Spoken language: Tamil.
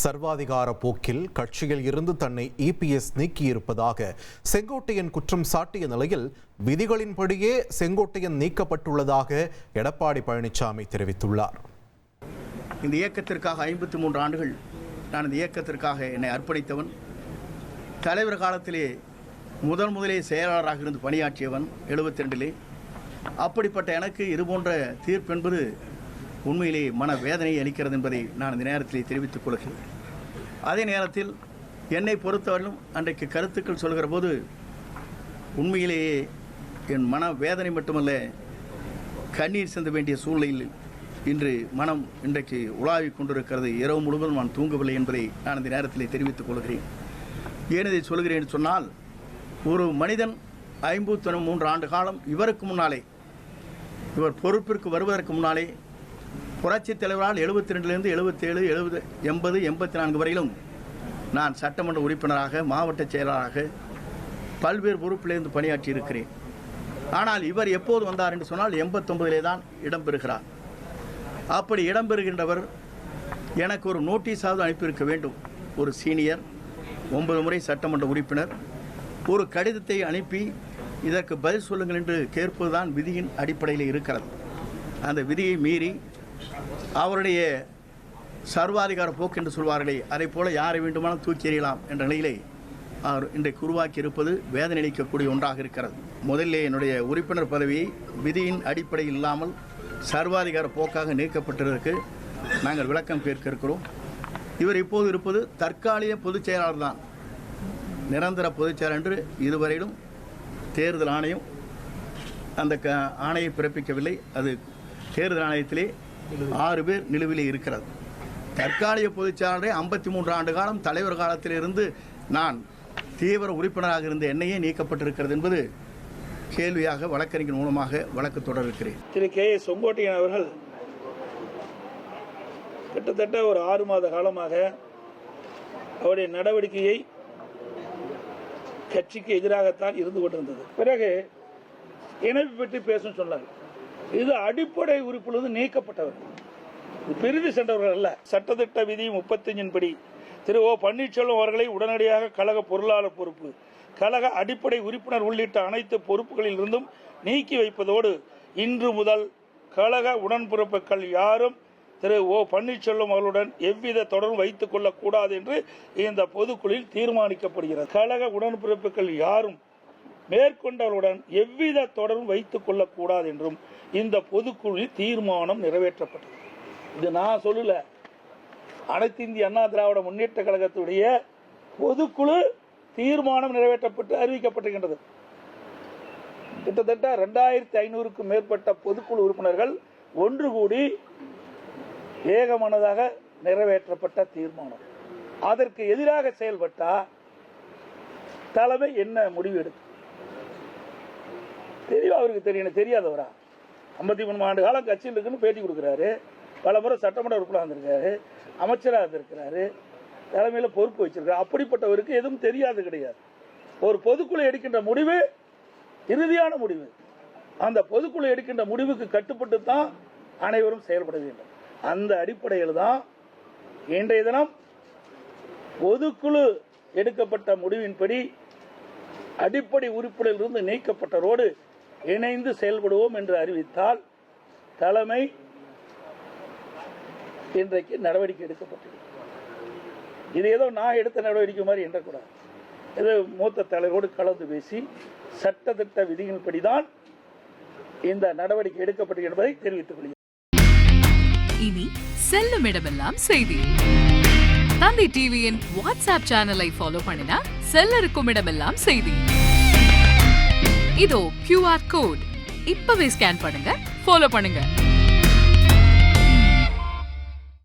சர்வாதிகார போக்கில் கட்சியில் இருந்து தன்னை இபிஎஸ் நீக்கியிருப்பதாக செங்கோட்டையன் குற்றம் சாட்டிய நிலையில் விதிகளின்படியே செங்கோட்டையன் நீக்கப்பட்டுள்ளதாக எடப்பாடி பழனிசாமி தெரிவித்துள்ளார். இந்த இயக்கத்திற்காக 53 ஆண்டுகள் நான் இந்த இயக்கத்திற்காக என்னை அர்ப்பணித்தவன். தலைவர் காலத்திலே முதலே செயலாளராக இருந்து பணியாற்றியவன் 72. அப்படிப்பட்ட எனக்கு இதுபோன்ற தீர்ப்பு என்பது உண்மையிலே மன வேதனையை அளிக்கிறது என்பதை நான் இந்த நேரத்தில் தெரிவித்துக் கொள்கிறேன். அதே நேரத்தில் என்னை பொறுத்தவரையிலும் அன்றைக்கு கருத்துக்கள் சொல்கிற போது உண்மையிலேயே என் மன வேதனை மட்டுமல்ல, கண்ணீர் சிந்த வேண்டிய சூழ்நிலையில் இன்று மனம் இன்றைக்கு உலாவிக் கொண்டிருக்கிறது. இரவு முழுவதும் நான் தூங்கவில்லை என்பதை நான் இந்த நேரத்தில் தெரிவித்துக் கொள்கிறேன். ஏன் இதை சொல்கிறேன் என்று சொன்னால், ஒரு மனிதன் 53 ஆண்டு காலம் இவருக்கு முன்னாலே, இவர் பொறுப்பிற்கு வருவதற்கு முன்னாலே புரட்சித் தலைவரால் 72லிருந்து 77, 70, 80, 84 வரையிலும் நான் சட்டமன்ற உறுப்பினராக, மாவட்ட செயலாளராக பல்வேறு பொறுப்பிலிருந்து பணியாற்றி இருக்கிறேன். ஆனால் இவர் எப்போது வந்தார் என்று சொன்னால் 89 தான் இடம்பெறுகிறார். அப்படி இடம்பெறுகின்றவர் எனக்கு ஒரு நோட்டீஸாவது அனுப்பியிருக்க வேண்டும். ஒரு சீனியர் 9 முறை சட்டமன்ற உறுப்பினர் ஒரு கடிதத்தை அனுப்பி இதற்கு பதில் சொல்லுங்கள் என்று கேட்பதுதான் விதியின் அடிப்படையில் இருக்கிறது. அந்த விதியை மீறி அவருடைய சர்வாதிகார போக்கு என்று சொல்வார்களே, அதை போல யாரை வேண்டுமானால் தூக்கி எறியலாம் என்ற நிலையிலே அவர் இன்றைக்கு உருவாக்கி இருப்பது வேதனை அளிக்கக்கூடிய ஒன்றாக இருக்கிறது. முதலில் என்னுடைய உறுப்பினர் பதவியை விதியின் அடிப்படையில் இல்லாமல் சர்வாதிகார போக்காக நீக்கப்பட்டிருக்கு நாங்கள் விளக்கம் கேட்க இருக்கிறோம். இவர் இப்போது இருப்பது தற்காலிக பொதுச் செயலாளர் தான். நிரந்தர பொதுச் செயலாளர் என்று இதுவரையிலும் தேர்தல் ஆணையம் அந்த ஆணையை பிறப்பிக்கவில்லை. அது தேர்தல் ஆணையத்திலே 6 பேர் நிலுவிலே இருக்கிறது. தற்காலிக பொதுச் செயலாளரை 53 ஆண்டு காலம் தலைவர் காலத்திலிருந்து நான் தீவிர உறுப்பினராக இருந்த என்னையே நீக்கப்பட்டிருக்கிறது என்பது கேள்வியாக வழக்கறிஞர் மூலமாக வழக்கு தொடர்கிறேன். திரு கே.எஸ். செங்கோட்டையன் அவர்கள் கிட்டத்தட்ட ஒரு 6 மாத காலமாக அவருடைய நடவடிக்கையை கட்சிக்கு எதிராகத்தான் இருந்து கொண்டிருந்தது. பிறகு இணைப்பு பற்றி பேசும் சொன்னார். இது அடிப்படை உறுப்பிலிருந்து நீக்கப்பட்டவர், பிரிந்து சென்றவர்கள் அல்ல. சட்டத்திட்ட விதி 35 படி திரு ஓ பன்னீர்செல்வம் அவர்களை உடனடியாக கழக பொருளாளர் பொறுப்பு, கழக அடிப்படை உறுப்பினர் உள்ளிட்ட அனைத்து பொறுப்புகளில் இருந்தும் நீக்கி வைப்பதோடு இன்று முதல் கழக உடன்பிறப்புகள் யாரும் திரு ஓ பன்னீர்செல்வம் அவர்களுடன் எவ்வித தொடர்பும் வைத்துக் கொள்ளக்கூடாது என்று இந்த பொதுக்குழுவில் தீர்மானிக்கப்படுகிறது. கழக உடன்பிறப்புகள் யாரும் மேற்கொண்டவர்களுடன் எவ்வித தொடர்பும் வைத்துக் கொள்ளக்கூடாது என்றும் இந்த பொதுக்குழுவில் தீர்மானம் நிறைவேற்றப்பட்டது. இது நான் சொல்லல, அனைத்து இந்திய அண்ணா திராவிட முன்னேற்ற கழகத்துடைய பொதுக்குழு தீர்மானம் நிறைவேற்றப்பட்டு அறிவிக்கப்பட்டிருக்கின்றது. கிட்டத்தட்ட 2500க்கும் மேற்பட்ட பொதுக்குழு உறுப்பினர்கள் ஒன்று கூடி ஏகமனதாக நிறைவேற்றப்பட்ட தீர்மானம். அதற்கு எதிராக செயல்பட்டா தலைமை என்ன முடிவு எடுக்கும் தெரியும். அவருக்கு தெரியும், தெரியாதவரா? 53 ஆண்டு காலம் கட்சியில் இருக்குன்னு பேட்டி கொடுக்கிறாரு, பல முறை சட்டமன்ற உறுப்பினர் வந்திருக்காரு, அமைச்சராக இருந்திருக்கிறாரு, தலைமையில் பொறுப்பு வச்சிருக்காரு. அப்படிப்பட்டவருக்கு எதுவும் தெரியாது கிடையாது. ஒரு பொதுக்குழு எடுக்கின்ற முடிவு இறுதியான முடிவு. அந்த பொதுக்குழு எடுக்கின்ற முடிவுக்கு கட்டுப்பட்டு தான் அனைவரும் செயல்பட வேண்டும். அந்த அடிப்படையில் தான் இன்றைய தினம் பொதுக்குழு எடுக்கப்பட்ட முடிவின்படி அடிப்படை உறுப்பினரில் இருந்து நீக்கப்பட்டவரோடு இணைந்து செயல்படுவோம் என்று அறிவித்தால் தலைமை இன்றைக்கு நடவடிக்கை எடுக்கப்பட்டது. இது ஏதோ நான் எடுத்த நடவடிக்கை மாதிரி எண்ணக்கூடாது. இது மூத்த தலைவரோடு கலந்து பேசி சட்டத்திட்ட விதிகளின்படிதான் இந்த நடவடிக்கை எடுக்கப்பட்டது என்பதை தெரிவித்துக் கொள்கிறேன். இனி செல்லும் இடமெல்லாம் செய்தி. தந்தை டிவியின் வாட்ஸ்அப் சேனலை ஃபாலோ பண்ணினா செல்ல இருக்கும் இடமெல்லாம் செய்தி. இதோ QR கோட் இப்பவே ஸ்கேன் பண்ணுங்க, ஃபாலோ பண்ணுங்க.